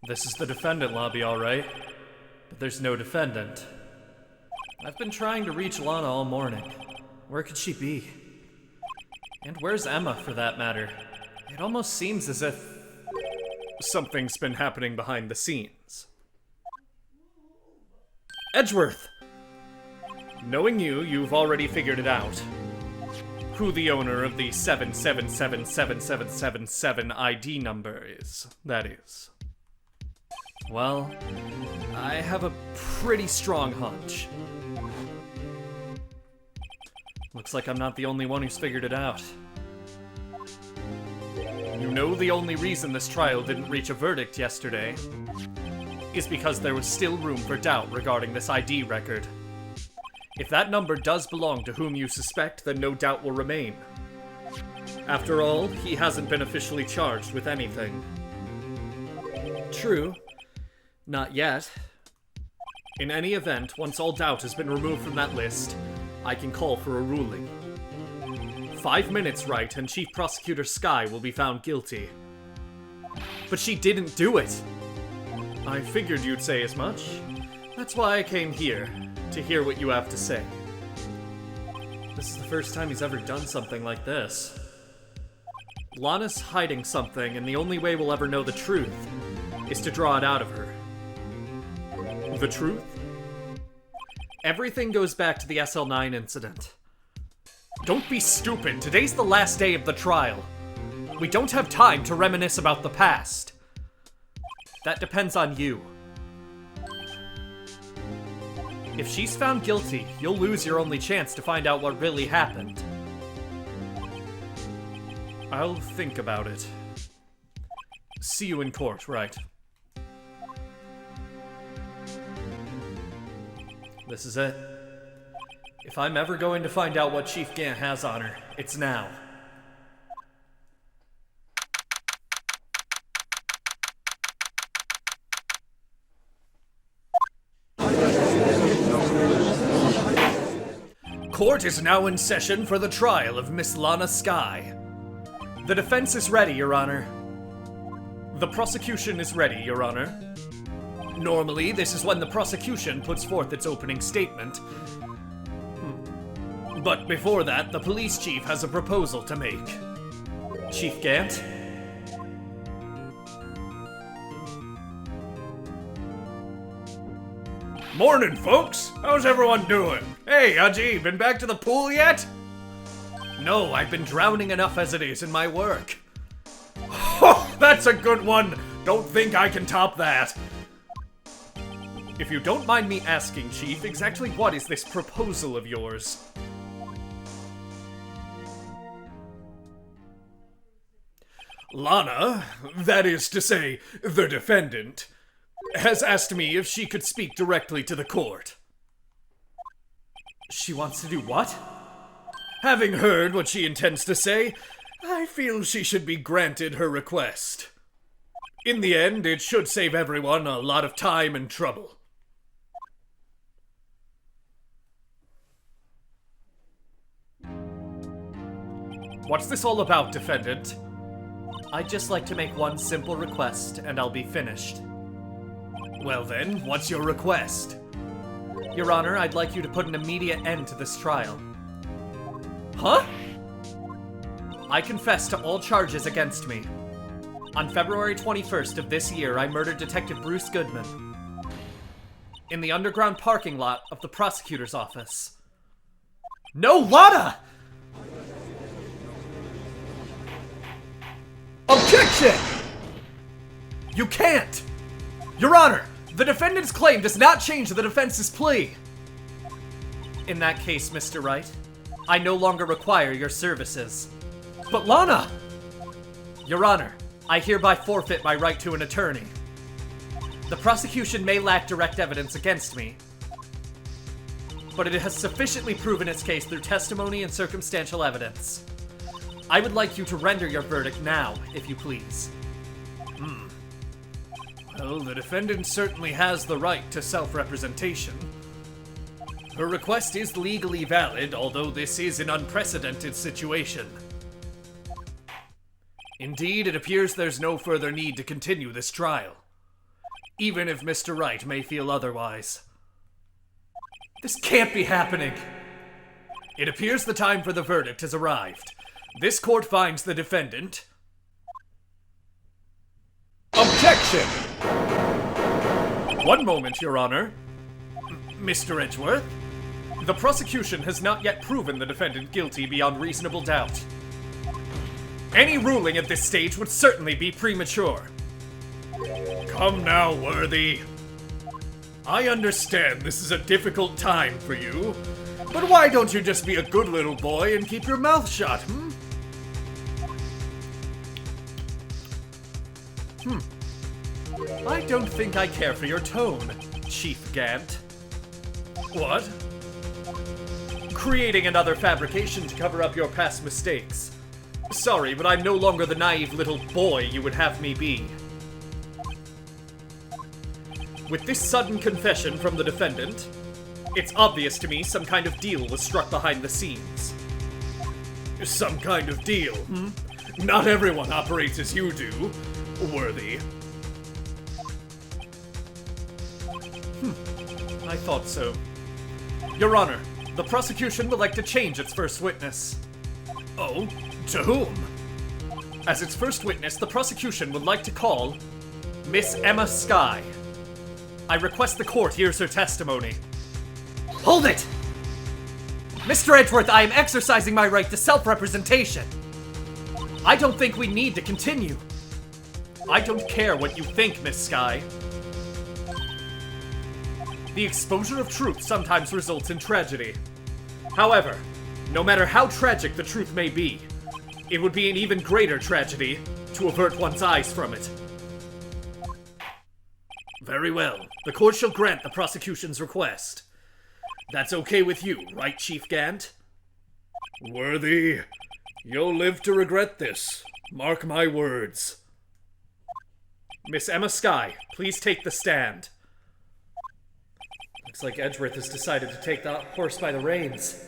This is the defendant lobby, all right. But there's no defendant. I've been trying to reach Lana all morning. Where could she be? And where's Emma, for that matter? It almost seems as if something's been happening behind the scenes. Edgeworth! Knowing you, you've already figured it out. Who the owner of the 7777777 ID number is, that is. Well, I have a pretty strong hunch. Looks like I'm not the only one who's figured it out. You know the only reason this trial didn't reach a verdict yesterday is because there was still room for doubt regarding this ID record. If that number does belong to whom you suspect, then no doubt will remain. After all, he hasn't been officially charged with anything. True. Not yet. In any event, once all doubt has been removed from that list, I can call for a ruling. 5 minutes, Wright, and Chief Prosecutor Skye will be found guilty. But she didn't do it! I figured you'd say as much. That's why I came here, to hear what you have to say. This is the first time he's ever done something like this. Lana's hiding something, and the only way we'll ever know the truth is to draw it out of her. The truth? Everything goes back to the SL9 incident. Don't be stupid. Today's the last day of the trial. We don't have time to reminisce about the past. That depends on you. If she's found guilty, you'll lose your only chance to find out what really happened. I'll think about it. See you in court, Wright. This is it. If I'm ever going to find out what Chief Gant has on her, it's now. Court is now in session for the trial of Miss Lana Skye. The defense is ready, Your Honor. The prosecution is ready, Your Honor. Normally, this is when the prosecution puts forth its opening statement. But before that, the police chief has a proposal to make. Chief Gant? Morning, folks! How's everyone doing? Hey, Haji, been back to the pool yet? No, I've been drowning enough as it is in my work. Oh, that's a good one! Don't think I can top that. If you don't mind me asking, Chief, exactly what is this proposal of yours? Lana, that is to say, the defendant, has asked me if she could speak directly to the court. She wants to do what? Having heard what she intends to say, I feel she should be granted her request. In the end, it should save everyone a lot of time and trouble. What's this all about, defendant? I'd just like to make one simple request, and I'll be finished. Well then, what's your request? Your Honor, I'd like you to put an immediate end to this trial. Huh? I confess to all charges against me. On February 21st of this year, I murdered Detective Bruce Goodman in the underground parking lot of the prosecutor's office. No, Lana! Objection! You can't! Your Honor, the defendant's claim does not change the defense's plea. In that case, Mr. Wright, I no longer require your services. But Lana! Your Honor, I hereby forfeit my right to an attorney. The prosecution may lack direct evidence against me, but it has sufficiently proven its case through testimony and circumstantial evidence. I would like you to render your verdict now, if you please. Well, the defendant certainly has the right to self-representation. Her request is legally valid, although this is an unprecedented situation. Indeed, it appears there's no further need to continue this trial. even if Mr. Wright may feel otherwise. This can't be happening. It appears the time for the verdict has arrived. This court finds the defendant... Objection! One moment, Your Honor. Mr. Edgeworth? The prosecution has not yet proven the defendant guilty beyond reasonable doubt. Any ruling at this stage would certainly be premature. Come now, Worthy. I understand this is a difficult time for you, but why don't you just be a good little boy and keep your mouth shut, I don't think I care for your tone, Chief Gant. What? Creating another fabrication to cover up your past mistakes. Sorry, but I'm no longer the naive little boy you would have me be. With this sudden confession from the defendant, it's obvious to me some kind of deal was struck behind the scenes. Some kind of deal, Not everyone operates as you do, Worthy. I thought so. Your Honor, the prosecution would like to change its first witness. Oh? To whom? As its first witness, the prosecution would like to call Miss Emma Skye. I request the court hears her testimony. Hold it! Mr. Edgeworth, I am exercising my right to self-representation. I don't think we need to continue. I don't care what you think, Miss Skye. The exposure of truth sometimes results in tragedy. However, no matter how tragic the truth may be, it would be an even greater tragedy to avert one's eyes from it. Very well. The court shall grant the prosecution's request. That's okay with you, right, Chief Gant? Worthy, you'll live to regret this. Mark my words. Miss Emma Skye, please take the stand. Looks like Edgeworth has decided to take the horse by the reins.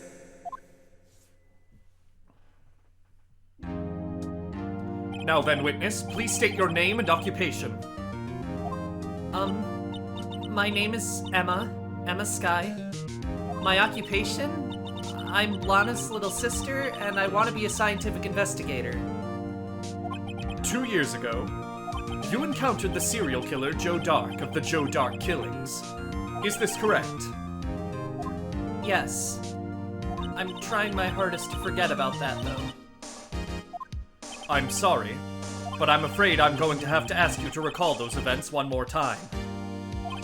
Now then, witness, please state your name and occupation. My name is Emma Skye. My occupation? I'm Lana's little sister, and I want to be a scientific investigator. 2 years ago, you encountered the serial killer Joe Dark of the Joe Dark killings. Is this correct? Yes. I'm trying my hardest to forget about that, though. I'm sorry, but I'm afraid I'm going to have to ask you to recall those events one more time.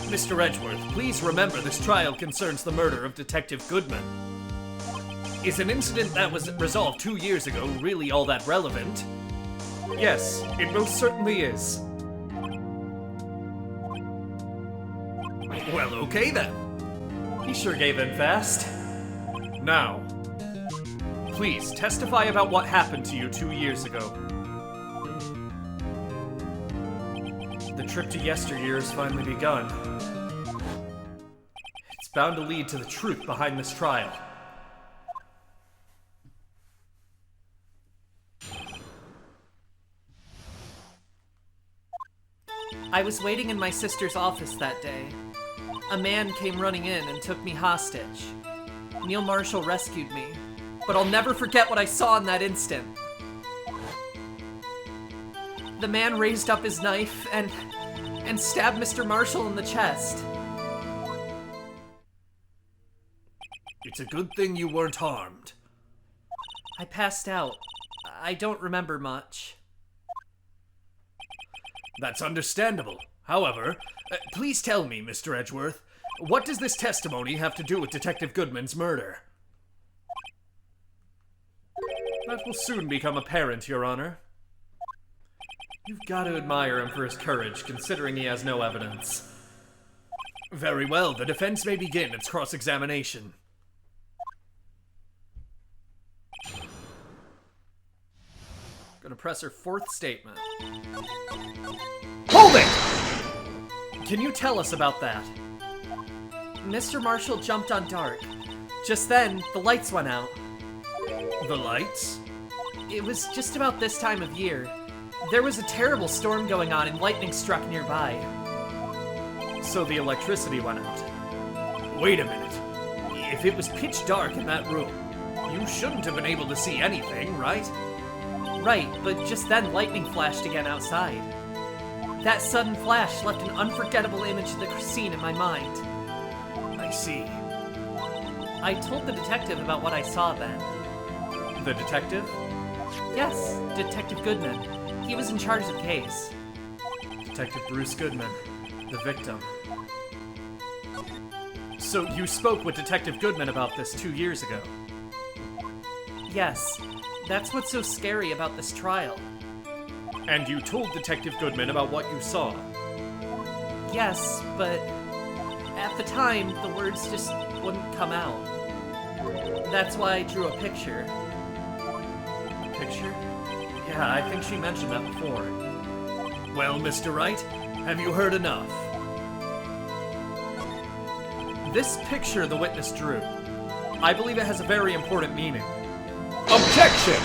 Mr. Edgeworth, please remember this trial concerns the murder of Detective Goodman. Is an incident that was resolved 2 years ago really all that relevant? Yes, it most certainly is. Well, okay then. He sure gave in fast. Now, please testify about what happened to you 2 years ago. The trip to yesteryear has finally begun. It's bound to lead to the truth behind this trial. I was waiting in my sister's office that day. A man came running in and took me hostage. Neil Marshall rescued me, but I'll never forget what I saw in that instant. The man raised up his knife and stabbed Mr. Marshall in the chest. It's a good thing you weren't harmed. I passed out. I don't remember much. That's understandable. However, please tell me, Mr. Edgeworth, what does this testimony have to do with Detective Goodman's murder? That will soon become apparent, Your Honor. You've got to admire him for his courage, considering he has no evidence. Very well, the defense may begin its cross-examination. Gonna press her fourth statement. Hold it! Can you tell us about that? Mr. Marshall jumped on Dark. Just then, the lights went out. The lights? It was just about this time of year. There was a terrible storm going on and lightning struck nearby. So the electricity went out. Wait a minute. If it was pitch dark in that room, you shouldn't have been able to see anything, right? Right, but just then lightning flashed again outside. That sudden flash left an unforgettable image of the scene in my mind. I see. I told the detective about what I saw then. The detective? Yes, Detective Goodman. He was in charge of the case. Detective Bruce Goodman, the victim. So you spoke with Detective Goodman about this 2 years ago? Yes, that's what's so scary about this trial. And you told Detective Goodman about what you saw? Yes, but at the time, the words just wouldn't come out. That's why I drew a picture. A picture? Yeah, I think she mentioned that before. Well, Mr. Wright, have you heard enough? This picture the witness drew, I believe it has a very important meaning. Objection!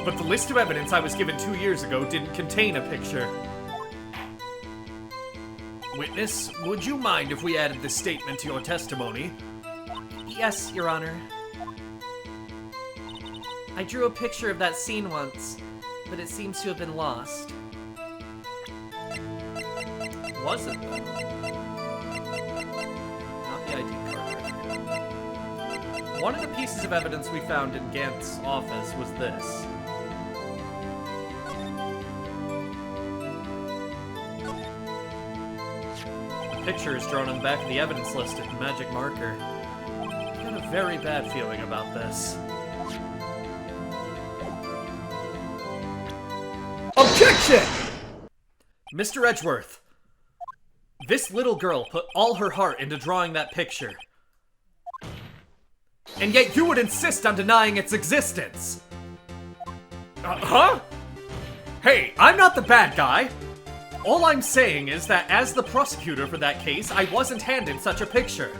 But the list of evidence I was given 2 years ago didn't contain a picture. Witness, would you mind if we added this statement to your testimony? Yes, Your Honor. I drew a picture of that scene once, but it seems to have been lost. Was it, though? Not the ID card record. One of the pieces of evidence we found in Gant's office was this. The picture is drawn on the back of the evidence list with a magic marker. I've got a very bad feeling about this. Objection! Mr. Edgeworth, this little girl put all her heart into drawing that picture. And yet you would insist on denying its existence. Huh? Hey, I'm not the bad guy. All I'm saying is that as the prosecutor for that case, I wasn't handed such a picture.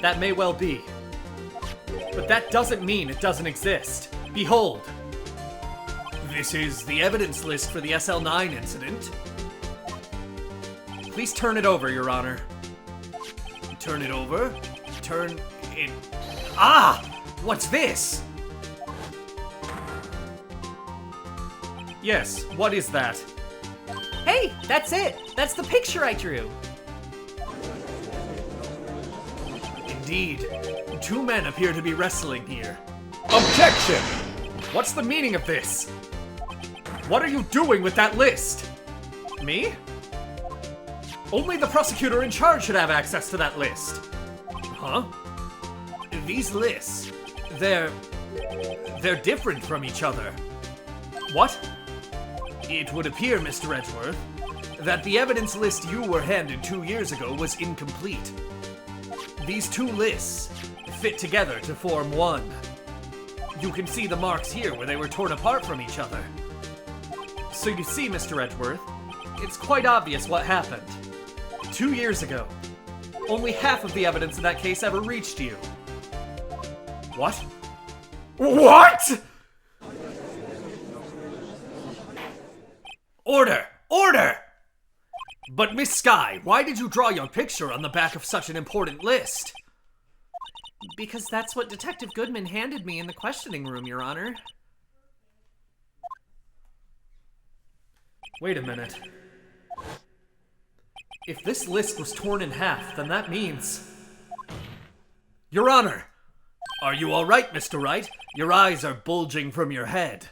That may well be. But that doesn't mean it doesn't exist. Behold. This is the evidence list for the SL9 incident. Please turn it over, Your Honor. Turn it over. Turn it... Ah! What's this? Yes, what is that? Hey, that's it! That's the picture I drew! Indeed. Two men appear to be wrestling here. Objection! What's the meaning of this? What are you doing with that list? Me? Only the prosecutor in charge should have access to that list. Huh? These lists, they're different from each other. What? It would appear, Mr. Edgeworth, that the evidence list you were handed 2 years ago was incomplete. These two lists fit together to form one. You can see the marks here where they were torn apart from each other. So you see, Mr. Edgeworth, it's quite obvious what happened. 2 years ago, only half of the evidence in that case ever reached you. What? What?! Order! Order! But Miss Skye, why did you draw your picture on the back of such an important list? Because that's what Detective Goodman handed me in the questioning room, Your Honor. Wait a minute. If this list was torn in half, then that means... Your Honor! Are you alright, Mr. Wright? Your eyes are bulging from your head.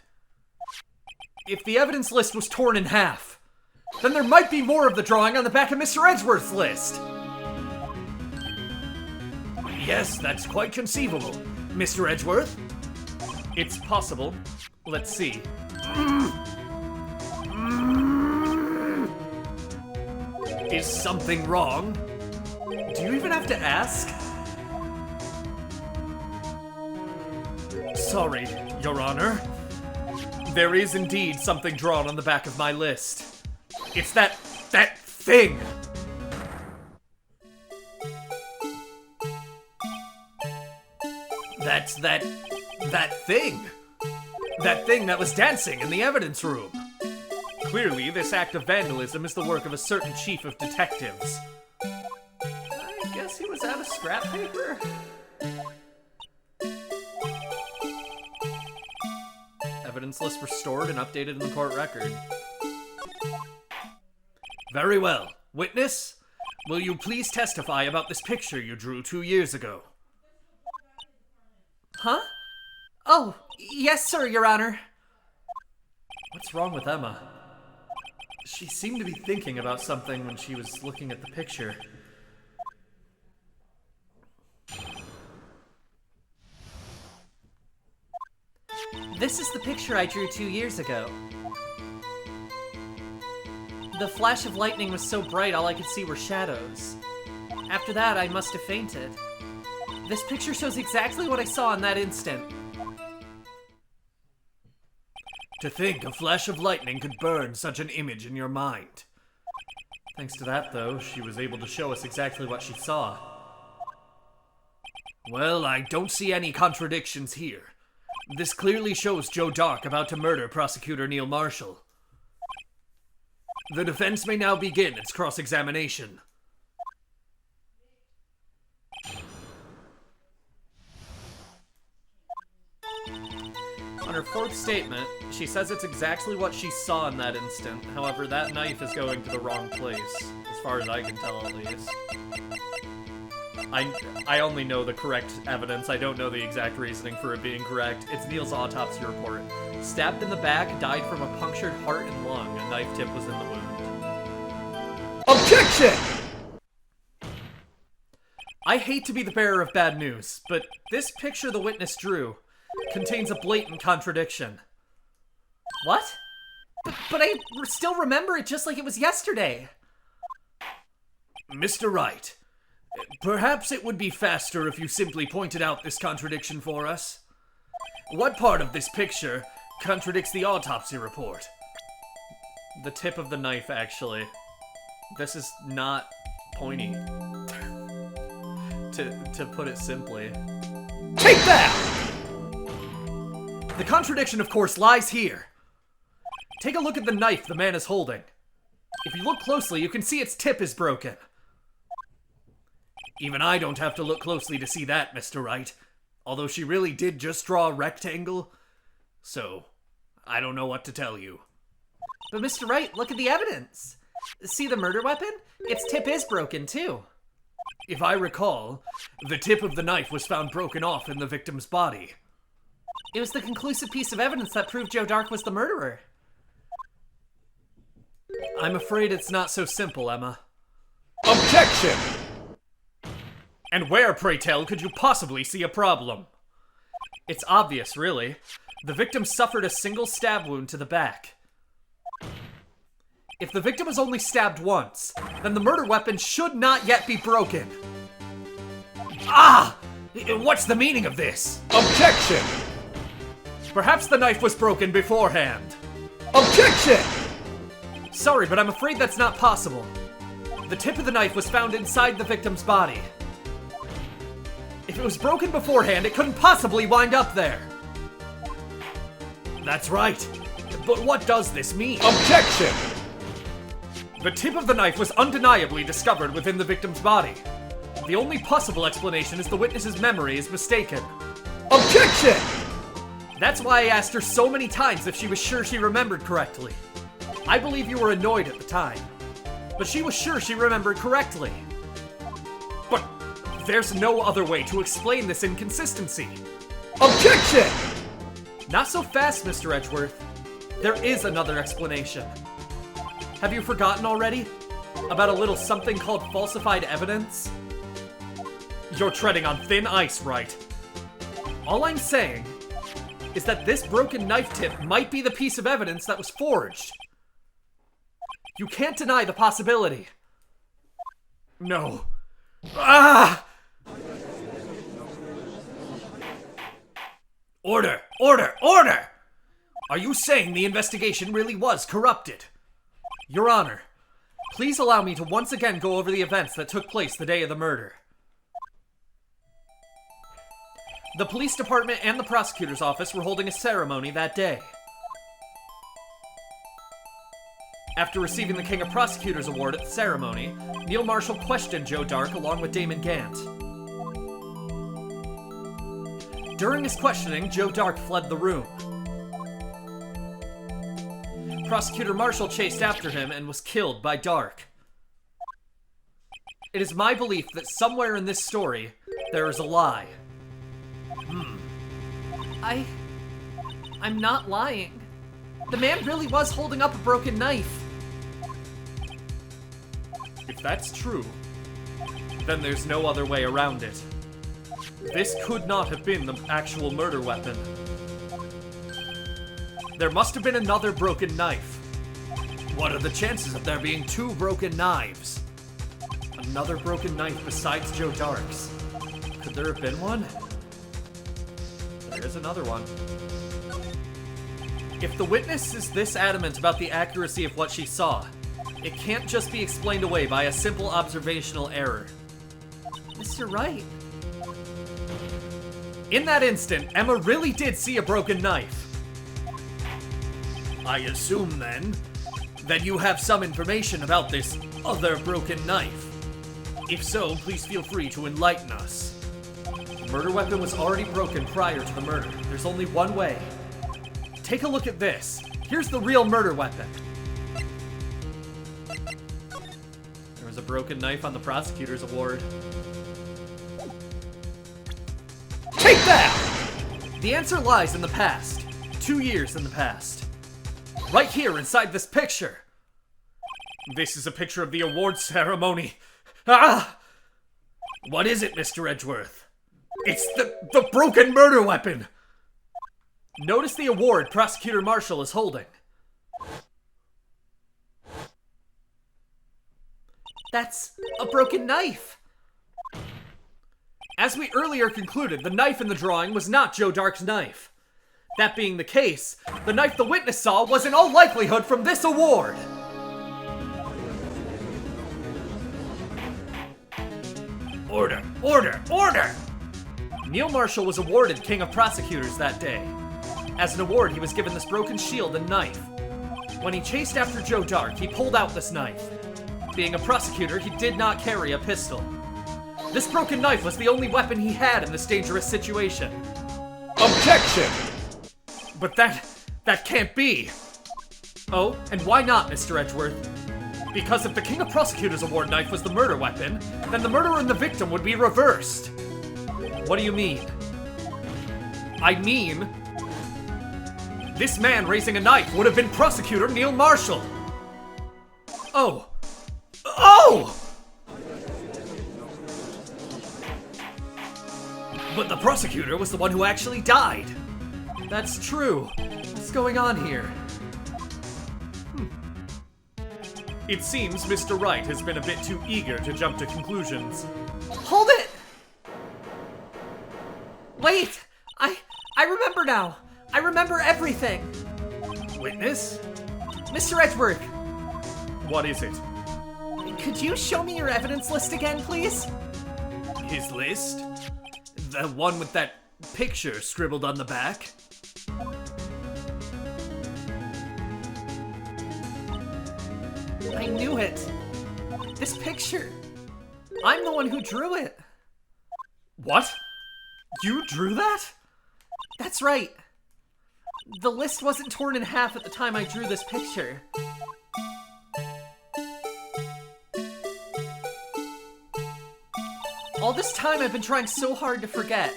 If the evidence list was torn in half, then there might be more of the drawing on the back of Mr. Edgeworth's list. Yes, that's quite conceivable. Mr. Edgeworth? It's possible. Let's see. Is something wrong? Do you even have to ask? Sorry, Your Honor. There is indeed something drawn on the back of my list. It's that thing! That's that thing! That thing that was dancing in the evidence room! Clearly, this act of vandalism is the work of a certain chief of detectives. I guess he was out of scrap paper. Evidence list restored and updated in the court record. Very well. Witness, will you please testify about this picture you drew 2 years ago? Huh? Oh, yes, sir, Your Honor. What's wrong with Emma? She seemed to be thinking about something when she was looking at the picture. This is the picture I drew 2 years ago. The flash of lightning was so bright all I could see were shadows. After that, I must have fainted. This picture shows exactly what I saw in that instant. To think a flash of lightning could burn such an image in your mind. Thanks to that, though, she was able to show us exactly what she saw. Well, I don't see any contradictions here. This clearly shows Joe Dark about to murder Prosecutor Neil Marshall. The defense may now begin its cross-examination. On her fourth statement, she says it's exactly what she saw in that instant. However, that knife is going to the wrong place, as far as I can tell at least. I only know the correct evidence. I don't know the exact reasoning for it being correct. It's Neil's autopsy report. Stabbed in the back, died from a punctured heart and lung. A knife tip was in the wound. Objection! I hate to be the bearer of bad news, but this picture the witness drew contains a blatant contradiction. What? But I still remember it just like it was yesterday. Mr. Wright, perhaps it would be faster if you simply pointed out this contradiction for us. What part of this picture contradicts the autopsy report? The tip of the knife, actually. This is not pointy. To put it simply. Take that! The contradiction, of course, lies here. Take a look at the knife the man is holding. If you look closely, you can see its tip is broken. Even I don't have to look closely to see that, Mr. Wright. Although she really did just draw a rectangle. So, I don't know what to tell you. But Mr. Wright, look at the evidence. See the murder weapon? Its tip is broken, too. If I recall, the tip of the knife was found broken off in the victim's body. It was the conclusive piece of evidence that proved Joe Dark was the murderer. I'm afraid it's not so simple, Emma. Objection! And where, pray tell, could you possibly see a problem? It's obvious, really. The victim suffered a single stab wound to the back. If the victim was only stabbed once, then the murder weapon should not yet be broken. Ah! What's the meaning of this? Objection! Perhaps the knife was broken beforehand. Objection! Sorry, but I'm afraid that's not possible. The tip of the knife was found inside the victim's body. If it was broken beforehand, it couldn't possibly wind up there. That's right. But what does this mean? Objection! The tip of the knife was undeniably discovered within the victim's body. The only possible explanation is the witness's memory is mistaken. Objection! That's why I asked her so many times if she was sure she remembered correctly. I believe you were annoyed at the time, but she was sure she remembered correctly. But there's no other way to explain this inconsistency. Objection! Not so fast, Mr. Edgeworth. There is another explanation. Have you forgotten already? About a little something called falsified evidence? You're treading on thin ice, Wright. All I'm saying is that this broken knife tip might be the piece of evidence that was forged. You can't deny the possibility. No. Ah! Order! Order! Order! Are you saying the investigation really was corrupted? Your Honor, please allow me to once again go over the events that took place the day of the murder. The police department and the prosecutor's office were holding a ceremony that day. After receiving the King of Prosecutors Award at the ceremony, Neil Marshall questioned Joe Dark along with Damon Gant. During his questioning, Joe Dark fled the room. Prosecutor Marshall chased after him and was killed by Dark. It is my belief that somewhere in this story, there is a lie. I'm not lying. The man really was holding up a broken knife. If that's true, then there's no other way around it. This could not have been the actual murder weapon. There must have been another broken knife. What are the chances of there being 2 broken knives? Another broken knife besides Joe Dark's. Could there have been one? There's another one. If the witness is this adamant about the accuracy of what she saw, it can't just be explained away by a simple observational error. Mr. Wright. In that instant, Emma really did see a broken knife. I assume, then, that you have some information about this other broken knife. If so, please feel free to enlighten us. The murder weapon was already broken prior to the murder. There's only one way. Take a look at this. Here's the real murder weapon. There was a broken knife on the Prosecutor's Award. Take that! The answer lies in the past. 2 years in the past. Right here inside this picture. This is a picture of the award ceremony. Ah! What is it, Mr. Edgeworth? It's the broken murder weapon! Notice the award Prosecutor Marshall is holding. That's a broken knife. As we earlier concluded, the knife in the drawing was not Joe Dark's knife. That being the case, the knife the witness saw was in all likelihood from this award. Order! Order! Order! Neil Marshall was awarded King of Prosecutors that day. As an award, he was given this broken shield and knife. When he chased after Joe Dark, he pulled out this knife. Being a prosecutor, he did not carry a pistol. This broken knife was the only weapon he had in this dangerous situation. Objection! But that can't be. Oh, and why not, Mr. Edgeworth? Because if the King of Prosecutors Award knife was the murder weapon, then the murderer and the victim would be reversed. What do you mean? I mean, this man raising a knife would have been Prosecutor Neil Marshall. Oh. Oh! But the prosecutor was the one who actually died. That's true. What's going on here? It seems Mr. Wright has been a bit too eager to jump to conclusions. Hold it! Wait! I remember now. I remember everything. Witness? Mr. Edgeworth, What is it? could you show me your evidence list again, please? His list? The one with that picture scribbled on the back? I knew it. This picture. I'm the one who drew it. What? You drew that? That's right. The list wasn't torn in half at the time I drew this picture. All this time I've been trying so hard to forget.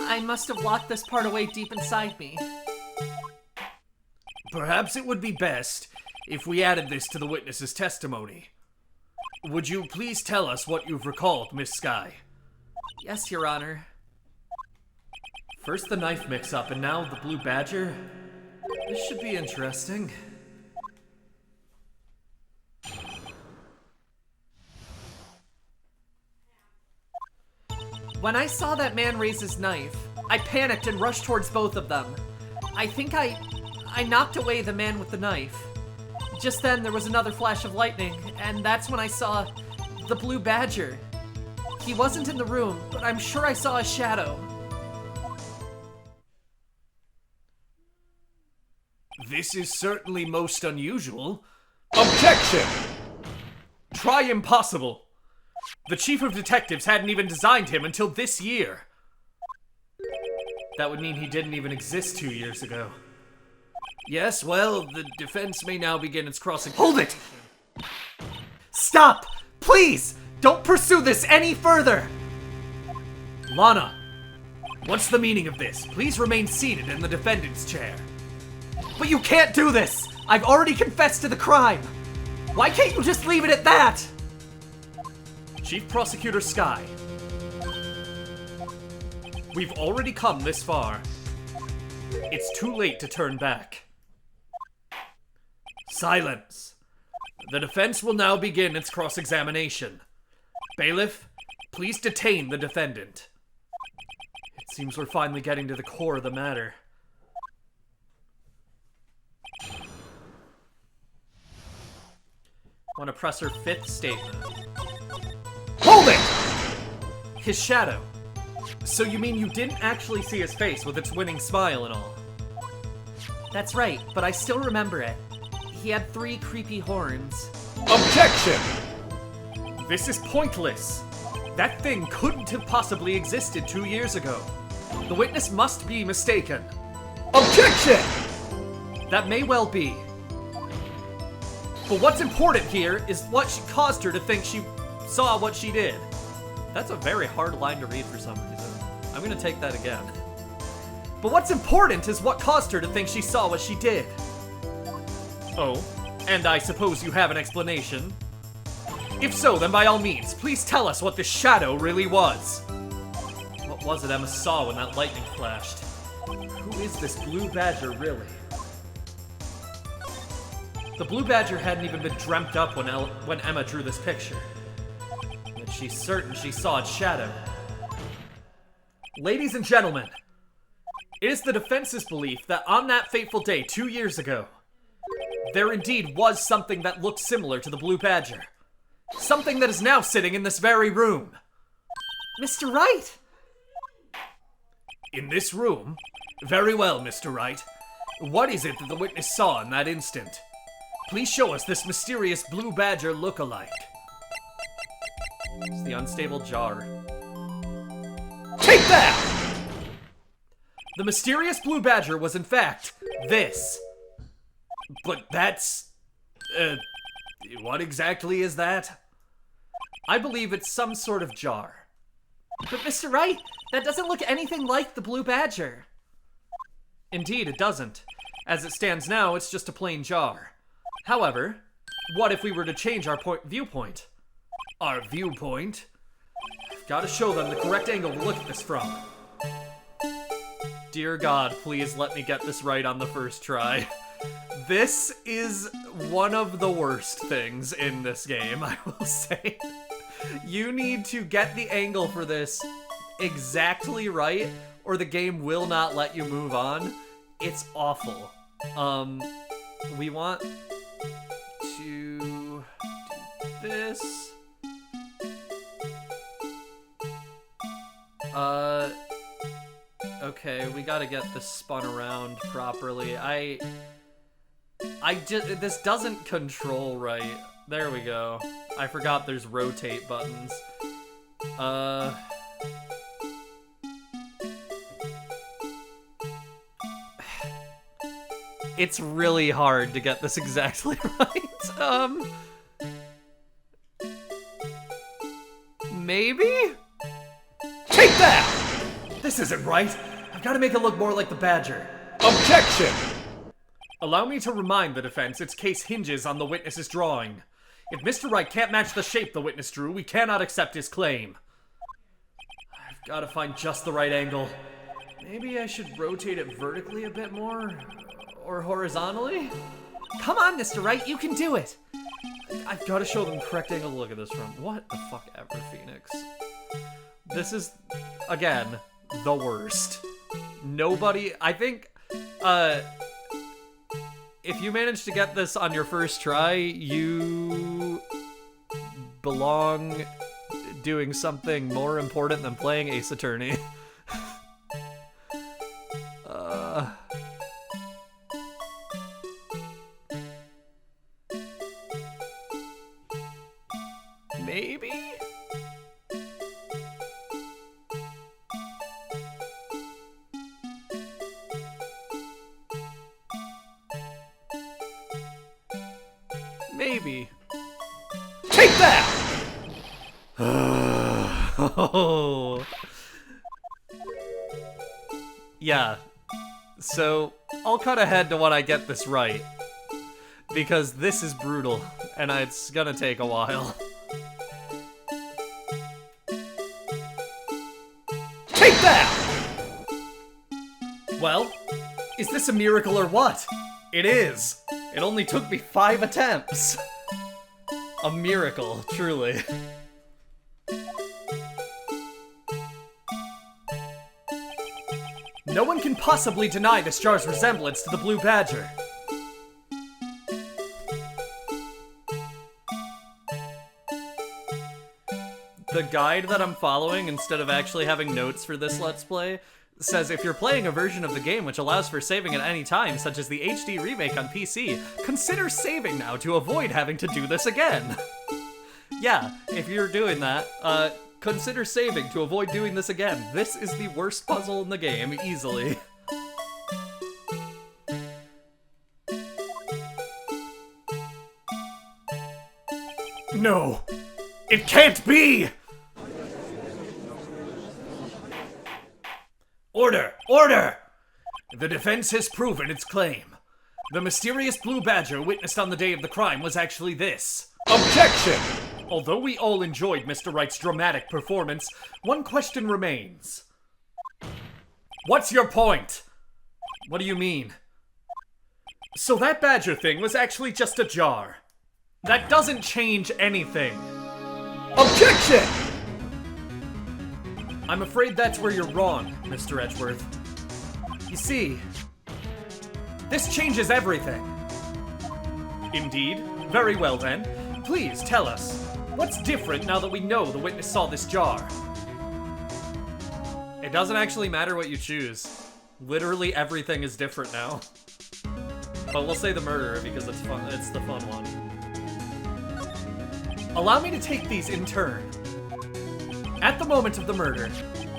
I must have locked this part away deep inside me. Perhaps it would be best if we added this to the witness's testimony. Would you please tell us what you've recalled, Miss Skye? Yes, Your Honor. First the knife mix-up, and now the blue badger? This should be interesting. When I saw that man raise his knife, I panicked and rushed towards both of them. I think I knocked away the man with the knife. Just then, there was another flash of lightning, and that's when I saw the blue badger. He wasn't in the room, but I'm sure I saw a shadow. This is certainly most unusual. Objection! Try impossible. The chief of detectives hadn't even designed him until this year. That would mean he didn't even exist 2 years ago. Yes, well, the defense may now begin its crossing. Hold it! Stop! Please! Don't pursue this any further! Lana, what's the meaning of this? Please remain seated in the defendant's chair. But you can't do this! I've already confessed to the crime! Why can't you just leave it at that? Chief Prosecutor Sky, we've already come this far. It's too late to turn back. Silence. The defense will now begin its cross-examination. Bailiff, please detain the defendant. It seems we're finally getting to the core of the matter. Want to press her fifth statement. Hold it! His shadow. So you mean you didn't actually see his face with its winning smile and all? That's right, but I still remember it. He had 3 creepy horns. Objection! This is pointless. That thing couldn't have possibly existed 2 years ago. The witness must be mistaken. Objection! That may well be. But what's important here is what caused her to think she saw what she did. That's a very hard line to read for some reason. I'm gonna take that again. But what's important is what caused her to think she saw what she did. Oh, and I suppose you have an explanation? If so, then by all means, please tell us what this shadow really was. What was it Emma saw when that lightning flashed? Who is this blue badger, really? The blue badger hadn't even been dreamt up when Emma drew this picture. But she's certain she saw its shadow. Ladies and gentlemen, it is the defense's belief that on that fateful day 2 years ago, there indeed was something that looked similar to the blue badger. Something that is now sitting in this very room. Mr. Wright! In this room? Very well, Mr. Wright. What is it that the witness saw in that instant? Please show us this mysterious blue badger look-alike. It's the unstable jar. Take that! The mysterious blue badger was in fact this. But that's... what exactly is that? I believe it's some sort of jar. But Mr. Wright, that doesn't look anything like the blue badger. Indeed, it doesn't. As it stands now, it's just a plain jar. However, what if we were to change our viewpoint? Our viewpoint? I've got to show them the correct angle to look at this from. Dear God, please let me get this right on the first try. This is one of the worst things in this game, I will say. You need to get the angle for this exactly right, or the game will not let you move on. It's awful. We want to do this. Okay, we gotta get this spun around properly. This doesn't control right. There we go. I forgot there's rotate buttons. It's really hard to get this exactly right. Maybe? Take that! This isn't right. I've got to make it look more like the badger. Objection! Allow me to remind the defense its case hinges on the witness's drawing. If Mr. Wright can't match the shape the witness drew, we cannot accept his claim. I've got to find just the right angle. Maybe I should rotate it vertically a bit more? Or horizontally? Come on, Mr. Wright, you can do it! I've got to show them the correct angle to look at this from. What the fuck ever, Phoenix. This is, again, the worst. Nobody, I think, if you manage to get this on your first try, you belong doing something more important than playing Ace Attorney. Maybe. Take that! Oh. Yeah. So, I'll cut ahead to when I get this right. Because this is brutal, and it's gonna take a while. Take that! Well, is this a miracle or what? It is. It only took me 5 attempts. A miracle, truly. No one can possibly deny this jar's resemblance to the Blue Badger. The guide that I'm following, instead of actually having notes for this Let's Play, says if you're playing a version of the game which allows for saving at any time, such as the HD remake on PC, consider saving now to avoid having to do this again. Yeah, if you're doing that, consider saving to avoid doing this again. This is the worst puzzle in the game, easily. No! It can't be! Order! Order! The defense has proven its claim. The mysterious Blue Badger witnessed on the day of the crime was actually this. Objection! Although we all enjoyed Mr. Wright's dramatic performance, one question remains. What's your point? What do you mean? So that badger thing was actually just a jar. That doesn't change anything. Objection! I'm afraid that's where you're wrong, Mr. Edgeworth. You see, this changes everything. Indeed? Very well then. Please tell us, what's different now that we know the witness saw this jar? It doesn't actually matter what you choose. Literally everything is different now. But we'll say the murderer because it's fun. It's the fun one. Allow me to take these in turn. At the moment of the murder,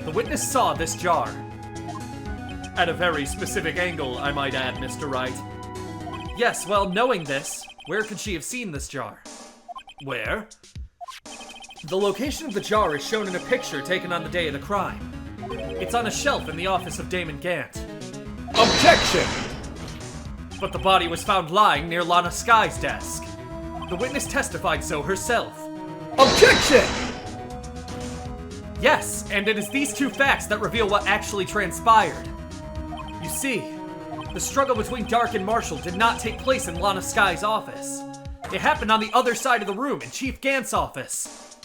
the witness saw this jar. At a very specific angle, I might add, Mr. Wright. Yes, well, knowing this, where could she have seen this jar? Where? The location of the jar is shown in a picture taken on the day of the crime. It's on a shelf in the office of Damon Gant. Objection! But the body was found lying near Lana Sky's desk. The witness testified so herself. Objection! Yes, and it is these two facts that reveal what actually transpired. You see, the struggle between Dark and Marshall did not take place in Lana Sky's office. It happened on the other side of the room in Chief Gant's office.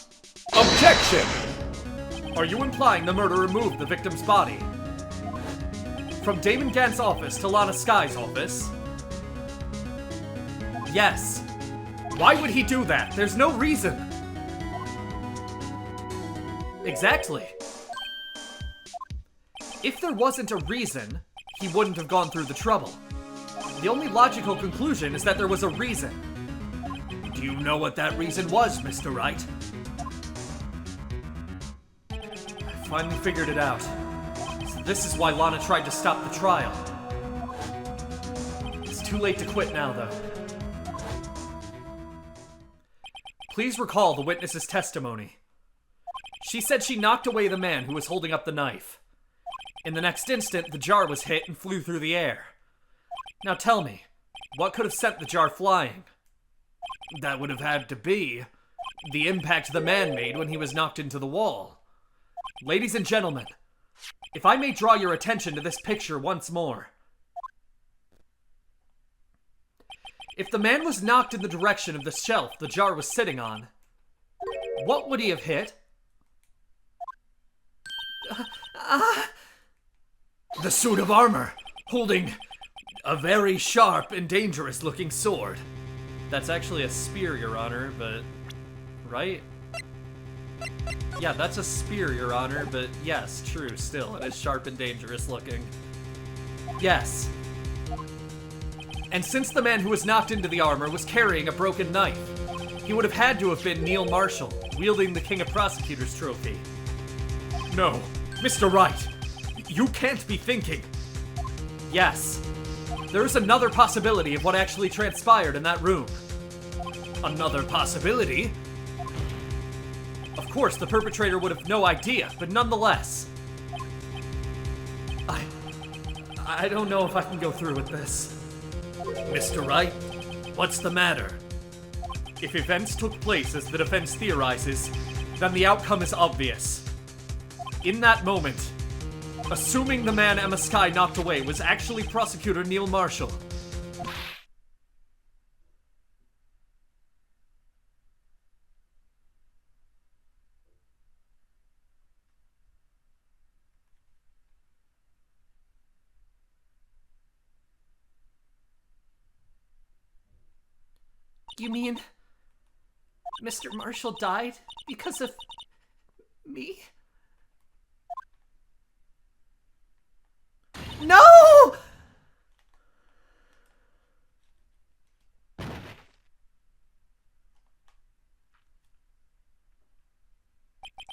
Objection! Are you implying the murderer moved the victim's body from Damon Gant's office to Lana Sky's office? Yes. Why would he do that? There's no reason. Exactly. If there wasn't a reason, he wouldn't have gone through the trouble. The only logical conclusion is that there was a reason. Do you know what that reason was, Mr. Wright? I finally figured it out. So this is why Lana tried to stop the trial. It's too late to quit now, though. Please recall the witness's testimony. She said she knocked away the man who was holding up the knife. In the next instant, the jar was hit and flew through the air. Now tell me, what could have sent the jar flying? That would have had to be the impact the man made when he was knocked into the wall. Ladies and gentlemen, if I may draw your attention to this picture once more. If the man was knocked in the direction of the shelf the jar was sitting on, what would he have hit? The suit of armor, holding a very sharp and dangerous looking sword. That's actually a spear, Your Honor, but... right? Yeah, that's a spear, Your Honor, but yes, true, still, it is sharp and dangerous looking. Yes. And since the man who was knocked into the armor was carrying a broken knife, he would have had to have been Neil Marshall, wielding the King of Prosecutors trophy. No, Mr. Wright, you can't be thinking. Yes. There is another possibility of what actually transpired in that room. another possibility. Of course, the perpetrator would have no idea, but nonetheless. I don't know if I can go through with this. Mr. Wright, what's the matter? If events took place as the defense theorizes, then the outcome is obvious. In that moment, assuming the man Emma Skye knocked away was actually Prosecutor Neil Marshall. You mean Mr. Marshall died because of me? No!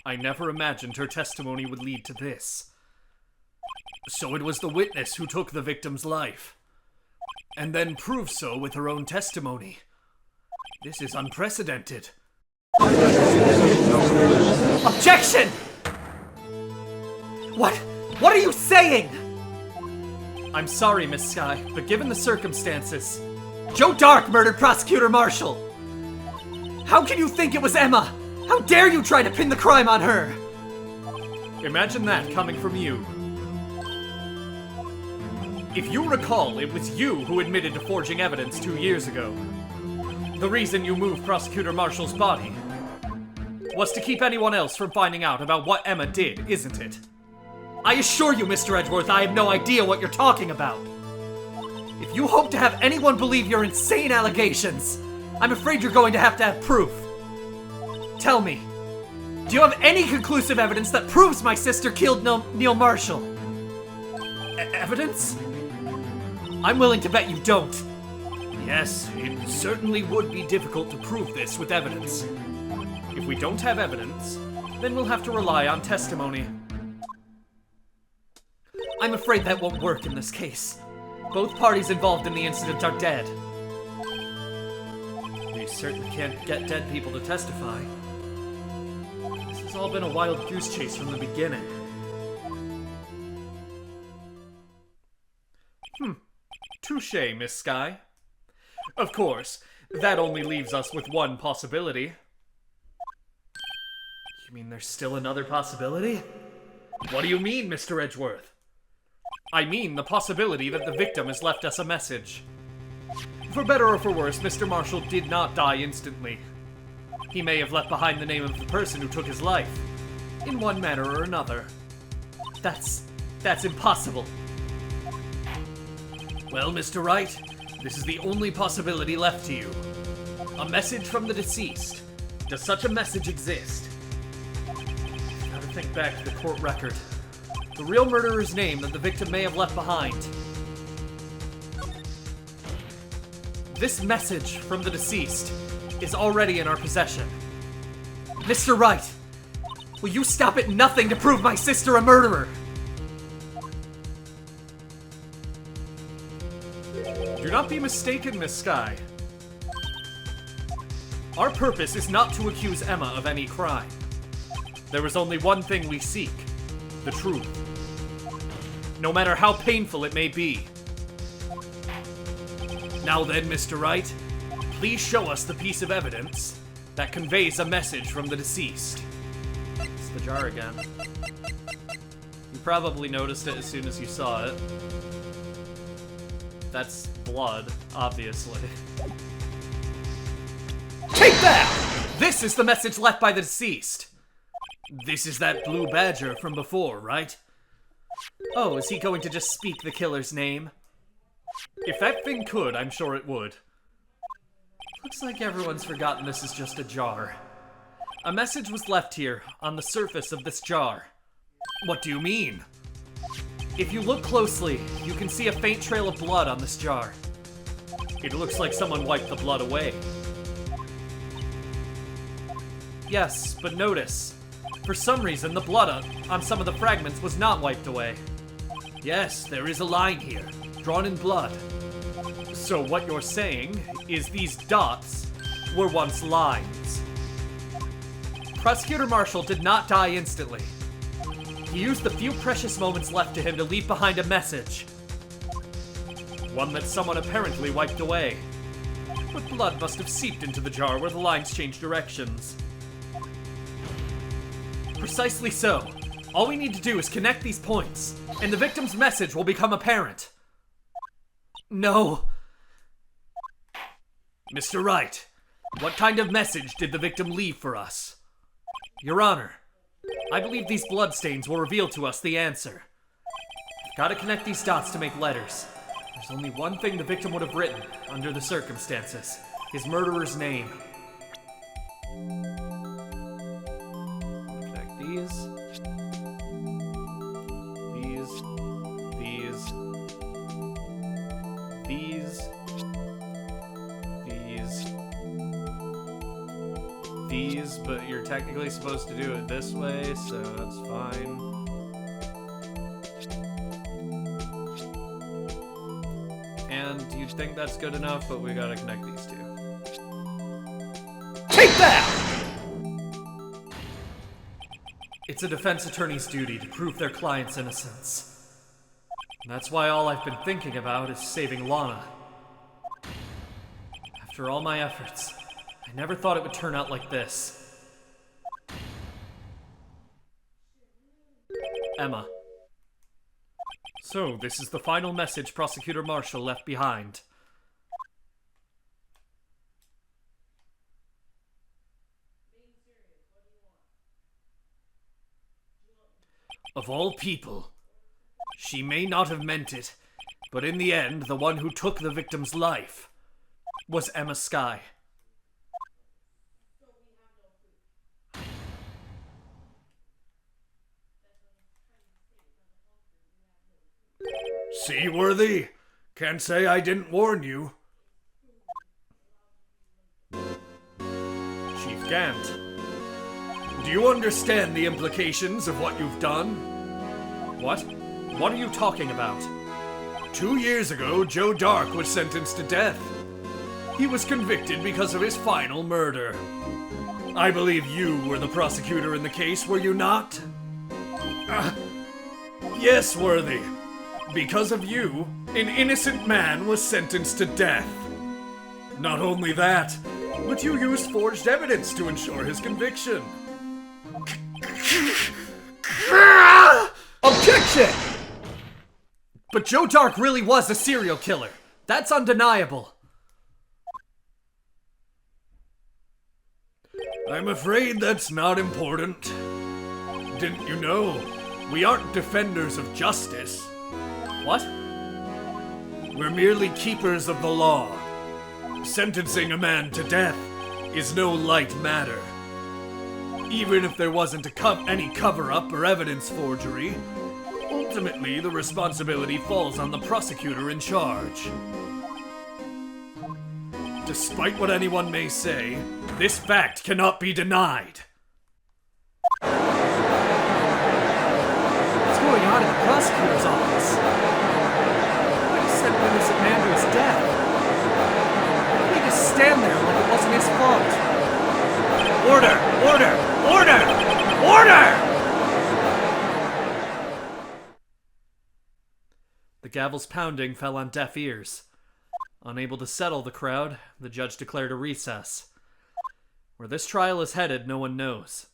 I never imagined her testimony would lead to this. So it was the witness who took the victim's life, and then proved so with her own testimony. This is unprecedented. Objection! What are you saying? I'm sorry, Miss Skye, but given the circumstances... Joe Dark murdered Prosecutor Marshall! How can you think it was Emma? How dare you try to pin the crime on her? Imagine that coming from you. If you recall, it was you who admitted to forging evidence 2 years ago. The reason you moved Prosecutor Marshall's body was to keep anyone else from finding out about what Emma did, isn't it? I assure you, Mr. Edgeworth, I have no idea what you're talking about. If you hope to have anyone believe your insane allegations, I'm afraid you're going to have proof. Tell me, do you have any conclusive evidence that proves my sister killed Neil Marshall? Evidence? I'm willing to bet you don't. Yes, it certainly would be difficult to prove this with evidence. If we don't have evidence, then we'll have to rely on testimony. I'm afraid that won't work in this case. Both parties involved in the incident are dead. We certainly can't get dead people to testify. This has all been a wild goose chase from the beginning. Touché, Miss Skye. Of course, that only leaves us with one possibility. You mean there's still another possibility? What do you mean, Mr. Edgeworth? I mean the possibility that the victim has left us a message. For better or for worse, Mr. Marshall did not die instantly. He may have left behind the name of the person who took his life, in one manner or another. That's impossible. Well, Mr. Wright, this is the only possibility left to you. A message from the deceased. Does such a message exist? Gotta think back to the court record. The real murderer's name that the victim may have left behind. This message from the deceased is already in our possession. Mr. Wright, will you stop at nothing to prove my sister a murderer? Do not be mistaken, Miss Skye. Our purpose is not to accuse Emma of any crime. There is only one thing we seek: the truth. No matter how painful it may be. Now then, Mr. Wright, please show us the piece of evidence that conveys a message from the deceased. It's the jar again. You probably noticed it as soon as you saw it. That's blood, obviously. Take that! This is the message left by the deceased. This is that blue badger from before, right? Oh, is he going to just speak the killer's name? If that thing could, I'm sure it would. Looks like everyone's forgotten this is just a jar. A message was left here, on the surface of this jar. What do you mean? If you look closely, you can see a faint trail of blood on this jar. It looks like someone wiped the blood away. Yes, but notice, for some reason the blood on some of the fragments was not wiped away. Yes, there is a line here, drawn in blood. So what you're saying is these dots were once lines. Prosecutor Marshall did not die instantly. He used the few precious moments left to him to leave behind a message. One that someone apparently wiped away. But blood must have seeped into the jar where the lines changed directions. Precisely so. All we need to do is connect these points, and the victim's message will become apparent. No. Mr. Wright, what kind of message did the victim leave for us? Your Honor, I believe these bloodstains will reveal to us the answer. Gotta connect these dots to make letters. There's only one thing the victim would have written, under the circumstances. His murderer's name. Connect these. These, but you're technically supposed to do it this way, so that's fine. And you'd think that's good enough, but we gotta connect these two. Take that! It's a defense attorney's duty to prove their client's innocence. And that's why all I've been thinking about is saving Lana. After all my efforts, I never thought it would turn out like this. Emma. So, this is the final message Prosecutor Marshall left behind. Of all people, she may not have meant it, but in the end, the one who took the victim's life was Emma Skye. See, Worthy? Can't say I didn't warn you. Chief Gant, do you understand the implications of what you've done? What? What are you talking about? 2 years ago, Joe Dark was sentenced to death. He was convicted because of his final murder. I believe you were the prosecutor in the case, were you not? Yes, Worthy. Because of you, an innocent man was sentenced to death. Not only that, but you used forged evidence to ensure his conviction. Objection! But Joe Dark really was a serial killer. That's undeniable. I'm afraid that's not important. Didn't you know? We aren't defenders of justice. What? We're merely keepers of the law. Sentencing a man to death is no light matter. Even if there wasn't any cover-up or evidence forgery, ultimately the responsibility falls on the prosecutor in charge. Despite what anyone may say, this fact cannot be denied. What's going on in the prosecutor's office? Why did he send an innocent man to his death? Why did he just stand there like it wasn't his fault? Order! Order! Order! Order! The gavel's pounding fell on deaf ears. Unable to settle the crowd, the judge declared a recess. Where this trial is headed, no one knows.